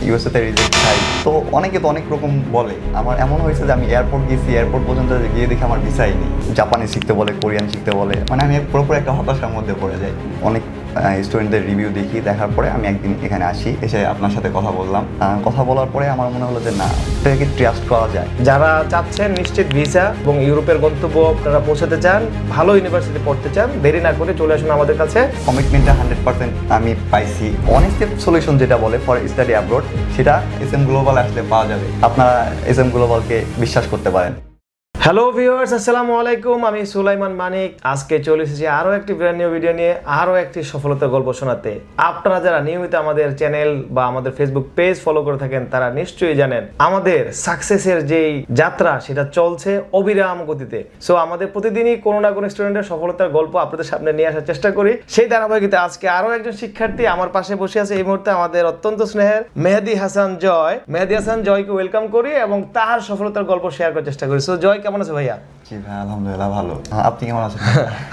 USA তে reject খাই। তো অনেকে তো অনেক রকম বলে। আমার এমন হয়েছে যে আমি এয়ারপোর্ট গেছি, এয়ারপোর্ট পর্যন্ত গিয়ে দেখি আমার ভিসাই নেই। জাপানি শিখতে বলে, কোরিয়ান শিখতে বলে, মানে আমি পুরোপুরি একটা হতাশার মধ্যে পড়ে যাই। অনেক স্টুডেন্টদের রিভিউ দেখি, দেখার পরে আমি একদিন এখানে আসি, এসে আপনার সাথে কথা বললাম। কথা বলার পরে আমার মনে হলো যে না, এটাকে ট্রাস্ট করা যায়। যারা চাচ্ছেন নিশ্চিত ভিসা এবং ইউরোপের গন্তব্য আপনারা পৌঁছাতে চান, ভালো ইউনিভার্সিটি পড়তে চান, দেরি না করে চলে আসুন আমাদের কাছে। কমিটমেন্টটা 100% আমি পাইছি। ওয়ান স্টেপ সলিউশন যেটা বলে ফর স্টাডি অ্যাব্রোড, সেটা এসএম গ্লোবাল আসলে পাওয়া যাবে। আপনারা এসএম গ্লোবালকে বিশ্বাস করতে পারেন। হ্যালো ভিউয়ার্স, আসসালামু আলাইকুম। আমি সুলাইমান মানিক। আজকে চলে এসেছি আরও একটি ব্র্যান্ড নিউ ভিডিও নিয়ে, আরও একটি সফলতার গল্প শোনাতে। আপনারা যারা নিয়মিত আমাদের চ্যানেল বা আমাদের ফেসবুক পেজ ফলো করে থাকেন, তারা নিশ্চয়ই জানেন আমাদের সাকসেসের যেই যাত্রা সেটা চলছে অবিরাম গতিতে। সো আমাদের প্রতিদিনই কোনো না কোনো স্টুডেন্টের সফলতার গল্প আপনাদের সামনে নিয়ে আসার চেষ্টা করি। সেই ধারাবাহিকতা আজকে আরও একজন শিক্ষার্থী আমার পাশে বসে আছে এই মুহূর্তে, আমাদের অত্যন্ত স্নেহের মেহেদী হাসান জয়। মেহেদী হাসান জয়কে ওয়েলকাম করি এবং তার সফলতার গল্প শেয়ার করার চেষ্টা করি। সো জয়, কেমন আছে ভাইয়া? জি ভাই, আলহামদুলিল্লাহ ভালো। আপনি কেমন আছেন?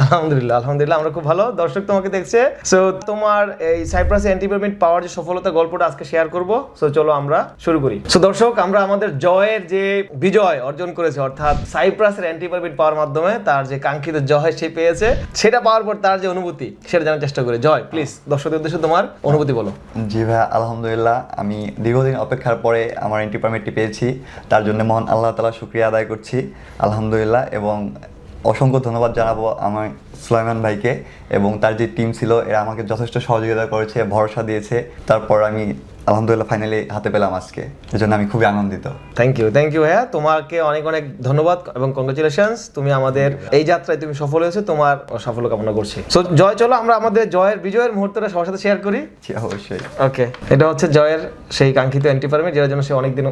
আলহামদুলিল্লাহ আমরা খুব ভালো। দর্শক তোমাকে দেখছে। সো তোমার এই সাইপ্রাসে অ্যান্টি পারমিট পাওয়ার যে সফলতা গল্পটা আজকে শেয়ার করব। সো চলো আমরা শুরু করি। সো দর্শক, আমরা আমাদের জয়ের যে বিজয় অর্জন করেছে, অর্থাৎ সাইপ্রাসের অ্যান্টি পারমিট পাওয়ার মাধ্যমে তার যে কাঙ্ক্ষিত জয় সে পেয়েছে, সেটা পাওয়ার পর তার যে অনুভূতি সেটা জানার চেষ্টা করি। জয়, প্লিজ দর্শকদের উদ্দেশ্যে তোমার অনুভূতি বলো। জি ভাই, আলহামদুলিল্লাহ আমি দীর্ঘদিন অপেক্ষার পরে আমার এন্ট্রি পারমিটটি পেয়েছি। তার জন্য মহান আল্লাহ তাআলা শুকরিয়া আদায় করছি, আলহামদুলিল্লাহ। এবং অসংখ্য ধন্যবাদ জানাবো আমার সুলাইমান ভাইকে এবং তার যে টিম ছিল, এরা আমাকে যথেষ্ট সহযোগিতা করেছে, ভরসা দিয়েছে। তারপর আমি আলহামদুলিল্লাহ ফাইনালি হাতে পেলাম আজকে, এজন্য আমি খুবই আনন্দিত। থ্যাংক ইউ ভাইয়া, তোমাকে অনেক অনেক ধন্যবাদ এবং কংগ্রেচুলেশনস। তুমি আমাদের এই যাত্রায় তুমি সফল হয়েছো, তোমার সাফল্য কামনা করছি। সো জয়, চলো আমরা আমাদের জয়ের বিজয়ের মুহূর্তটা সবার সাথে শেয়ার করি। জি অবশ্যই। ওকে, এটা হচ্ছে জয়ের সেই কাঙ্ক্ষিত অ্যান্টি পারমিট, যেটার জন্য সে অনেকদিন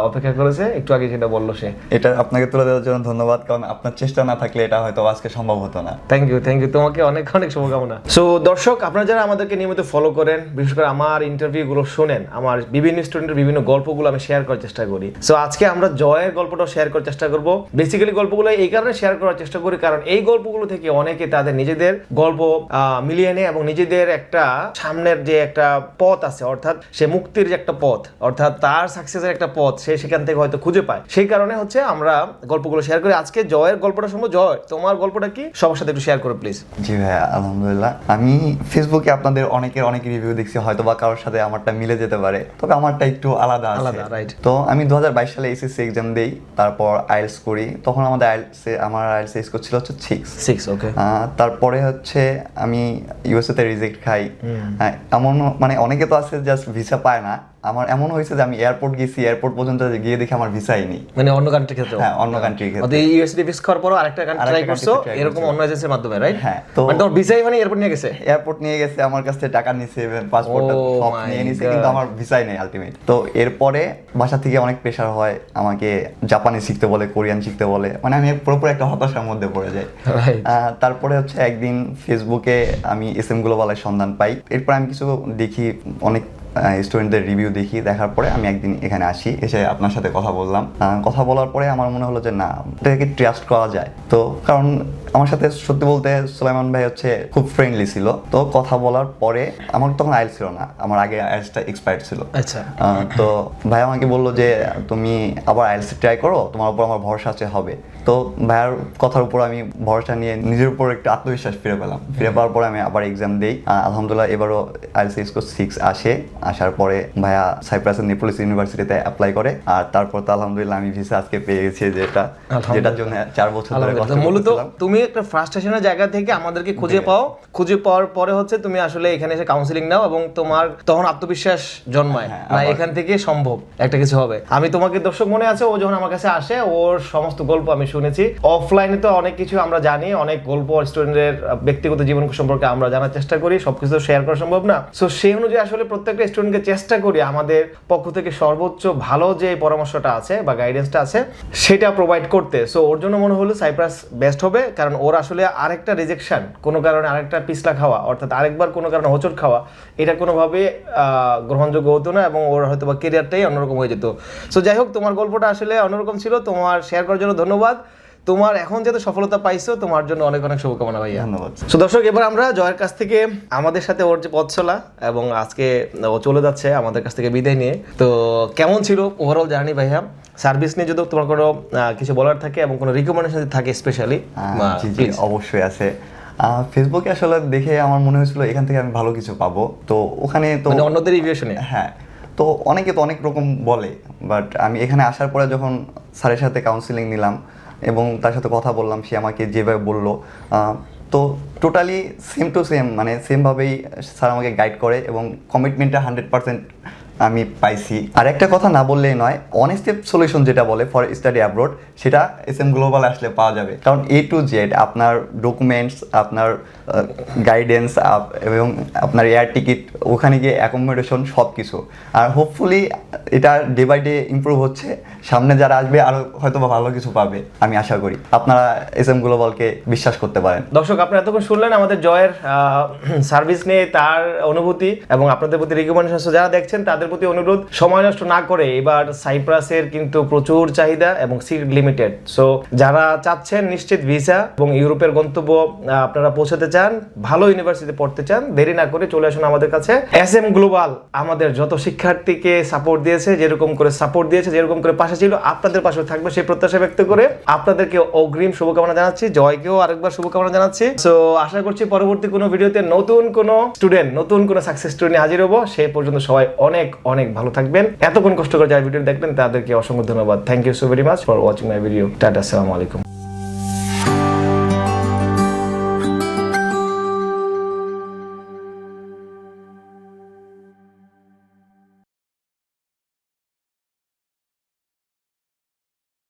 অপেক্ষা করেছে। একটু আগে যেটা বললো সে, এটা আপনাকে তুলে দেওয়ার জন্য ধন্যবাদ, কারণ আপনার চেষ্টা না থাকলে এটা হয়তো আজকে সম্ভব হতো না। থ্যাংক ইউ তোমাকে অনেক অনেক শুভকামনা। সো দর্শক, আপনারা যারা আমাদেরকে নিয়মিত ফলো করেন, বিশেষ করে আমার ইন্টারভিউগুলো শোনেন, আমার বিভিন্ন স্টুডেন্টের বিভিন্ন গল্পগুলো আমি শেয়ার করার চেষ্টা করি। সো আজকে আমরা জয়ের গল্পটাও শেয়ার করার চেষ্টা করব। বেসিক্যালি গল্পগুলো এই কারণে শেয়ার করার চেষ্টা করি কারণ এই গল্পগুলো থেকে অনেকে তাদের নিজেদের গল্প মিলিয়ে নেয় এবং নিজেদের একটা সামনের যে একটা পথ আছে, অর্থাৎ সে মুক্তির যে একটা পথ, অর্থাৎ তার সাকসেসের একটা পথ সে সেখান থেকে হয়তো খুঁজে পায়। সেই কারণে হচ্ছে আমরা গল্পগুলো শেয়ার করি। আজকে জয়ের গল্পটা শুনবো। জয়, তোমার গল্পটা কি সবার সাথে একটু শেয়ার করো প্লিজ। জি ভাইয়া, আলহামদুলিল্লাহ আমি ফেসবুকে আপনাদের অনেক রিভিউ দেখছি, হয়তো বা কারোর সাথে আমারটা মিলে যেতে পারে, তবে আমারটা একটু আলাদা আছে। রাইট। তো আমি 2022 সালে এসএসসি এক্সাম দেই, তারপর আইএলটিএস করি। তখন আমার আইএলটিএস স্কোর ছিল হচ্ছে 6। ওকে। তারপরে হচ্ছে আমি ইউএসএ তে রিজেক্ট খাই। এমন মানে অনেকে তো আছে জাস্ট ভিসা পায় না। আমার এমন হয়েছে যে আমি এয়ারপোর্ট গেছি, এয়ারপোর্ট পর্যন্ত গিয়ে দেখি আমার ভিসাই নেই। মানে অন্য কান্ট্রির ক্ষেত্রে? হ্যাঁ, অন্য কান্ট্রির ক্ষেত্রে। অর্থাৎ ইউএসডি ভিসা করার পর আরেকটা কান্ট্রি ট্রাই করছো এরকম অন্য এজেন্সির মাধ্যমে, রাইট? হ্যাঁ। তো মানে তোমার ভিসাই মানে এয়ারপোর্ট নিয়ে গেছে? এয়ারপোর্ট নিয়ে গেছে, আমার কাছ থেকে টাকা নিছে, পাসপোর্টটা সব নিয়ে নিছে, কিন্তু আমার ভিসাই নেই আলটিমেট। তো এরপরে বাসা থেকে অনেক প্রেশার হয়, আমাকে জাপানি শিখতে বলে, কোরিয়ান শিখতে বলে, মানে আমি পুরোপুরি একটা হতাশার মধ্যে পড়ে যাই। তারপরে হচ্ছে একদিন ফেসবুকে আমি এসএম গ্লোবালের সন্ধান পাই। এরপর আমি কিছু দেখি, অনেক স্টুডেন্টদের রিভিউ দেখি, দেখার পরে আমি একদিন এখানে আসি, এসে আপনার সাথে কথা বললাম। কথা বলার পরে আমার মনে হলো যে না, এটাকে ট্রাস্ট করা যায়। তো কারণ আমার সাথে সত্যি বলতে সুলাইমান ভাই হচ্ছে খুব ফ্রেন্ডলি ছিল। তো কথা বলার পরে আমার তখন আইএলটিএস ছিল না, আমার আগে আইএলটিএসটা এক্সপায়ার্ড ছিল। আচ্ছা। তো ভাই আমাকে বললো যে তুমি আবার আইএলটিএস ট্রাই করো, তোমার উপর আমার ভরসা আছে, হবে। তো ভাইয়ার কথার উপর আমি ভরসা নিয়ে নিজের উপর একটু আত্মবিশ্বাস ফিরে পেলাম। ফিরে পাওয়ার পরে আমি আবার এক্সাম দিই। আলহামদুলিল্লাহ এবারও আইএলটিএস স্কোর 6 আসে। আসার পরে ভাইয়া সাইপ্রাসের নেপোলিস ইউনিভার্সিটিতে অ্যাপ্লাই করে, আর তারপর তো আলহামদুলিল্লাহ আমি ভিসা আজকে পেয়ে গেছি, যেটার জন্য 4 বছর ধরে কষ্ট করছিলাম। মূলত তুমি একটা ফ্রাস্ট্রেশনের জায়গা থেকে আমাদেরকে খুঁজে পাওয়ার পরে হচ্ছে তুমি আসলে এখানে এসে কাউন্সিলিং নাও এবং তোমার তখন আত্মবিশ্বাস জন্মায় না এখান থেকে সম্ভব একটা কিছু হবে। আমি তোমাকে দর্শক মনে আছে, ও যখন আমার কাছে আসে ওর সমস্ত গল্প আমি শুনেছি। অফলাইনে তো অনেক কিছু আমরা জানি, অনেক গল্প স্টুডেন্টের ব্যক্তিগত জীবন সম্পর্কে আমরা জানার চেষ্টা করি, সবকিছু শেয়ার করা সম্ভব না। সো সেই অনুযায়ী আসলে প্রত্যেকটা স্টুডেন্টকে চেষ্টা করি আমাদের পক্ষ থেকে সর্বোচ্চ ভালো যে পরামর্শটা আছে বা গাইডেন্সটা আছে সেটা প্রোভাইড করতে। সো ওর জন্য মনে হলো সাইপ্রাস বেস্ট হবে, কারণ ওর আসলে আরেকটা রিজেকশন, কোনো কারণে আরেকটা পিছলা খাওয়া, অর্থাৎ আরেকবার কোনো কারণে হোঁচট খাওয়া, এটা কোনোভাবে গ্রহণযোগ্য হতো না এবং ওর হয়তো বা কেরিয়ারটাই অন্যরকম হয়ে যেত। সো যাই হোক, তোমার গল্পটা আসলে অন্যরকম ছিল। তোমার শেয়ার করার জন্য ধন্যবাদ। তোমার এখন যাতে সফলতা পাইছো তোমার জন্য অনেক অনেক শুভকামনা ভাইয়া। ধন্যবাদ। তো দর্শক, এবার আমরা জয়ের কাছ থেকে আমাদের সাথে ওর যে পথ চলা এবং আজকে ও চলে যাচ্ছে আমাদের কাছ থেকে বিদায় নিয়ে, তো কেমন ছিল ওভারঅল জার্নি ভাইয়া? সার্ভিস নিয়ে যদি তোমার কোনো কিছু বলার থাকে এবং কোনো রিকমেন্ডেশন থাকে স্পেশালি, জি অবশ্যই আছে। ফেসবুকে আসলে দেখে আমার মনে হয়েছিল এখান থেকে আমি ভালো কিছু পাবো, তো ওখানে তো মানে অন্যদের রিভিউ শুনে। হ্যাঁ, তো অনেকে তো অনেক রকম বলে, বাট আমি এখানে আসার পরে যখন স্যারের সাথে কাউন্সিলিং নিলাম এবং তার সাথে কথা বললাম, সে আমাকে যেভাবে বললো, তো টোটালি সেম টু সেম, মানে সেমভাবেই স্যার আমাকে গাইড করে এবং কমিটমেন্টটা 100% আমি পাইছি। আর একটা কথা না বললেই নয়, ওয়ান স্টেপ সলিউশন যেটা বলে ফর স্টাডি অ্যাব্রোড, সেটা SM গ্লোবাল আসলে পাওয়া যাবে। কারণ A to Z আপনার ডকুমেন্টস, আপনার গাইডেন্স এবং আপনার এয়ার টিকিট, ওখানে গিয়ে অ্যাকোমোডেশন সব কিছু। আর হোপফুলি এটা ডে বাই ডে ইমপ্রুভ হচ্ছে, সামনে যারা আসবে আরও হয়তো বা ভালো কিছু পাবে আমি আশা করি। আপনারা SM গ্লোবালকে বিশ্বাস করতে পারেন। দর্শক, আপনারা এতক্ষণ শুনলেন আমাদের জয়ের সার্ভিস নিয়ে তার অনুভূতি এবং আপনাদের প্রতি রিকমেন্ডেশন। যারা দেখছেন তাদের প্রতি অনুরোধ, সময় নষ্ট না করে, এবার সাইপ্রাসের কিন্তু প্রচুর চাহিদা এবং সিট লিমিটেড। সো যারা চাচ্ছেন নিশ্চিত ভিসা এবং ইউরোপের গন্তব্য আপনারা পৌঁছাতে চান, ভালো ইউনিভার্সিটিতে পড়তে চান, দেরি না করে চলে আসুন আমাদের কাছে। SM গ্লোবাল আমাদের যত শিক্ষার্থীকে সাপোর্ট দিয়েছে, যেরকম করে সাপোর্ট দিয়েছে, যেরকম করে পাশে ছিল, আপনাদের পাশে থাকবে সেই প্রত্যাশা ব্যক্ত করে আপনাদেরকে অগ্রিম শুভকামনা জানাচ্ছি। জয়কেও আরেকবার শুভকামনা জানাচ্ছি। সো আশা করছি পরবর্তী কোনো ভিডিওতে নতুন কোনো স্টুডেন্ট, নতুন কোনো সাকসেস স্টোরি নিয়ে হাজির হবো। সেই পর্যন্ত সবাই অনেক অনেক ভালো থাকবেন। এতক্ষণ কষ্ট করে যারা ভিডিও দেখলেন তাদেরকে অসংখ্য ধন্যবাদ। Thank you so very much for watching my video. Tata, আসসালামু আলাইকুম।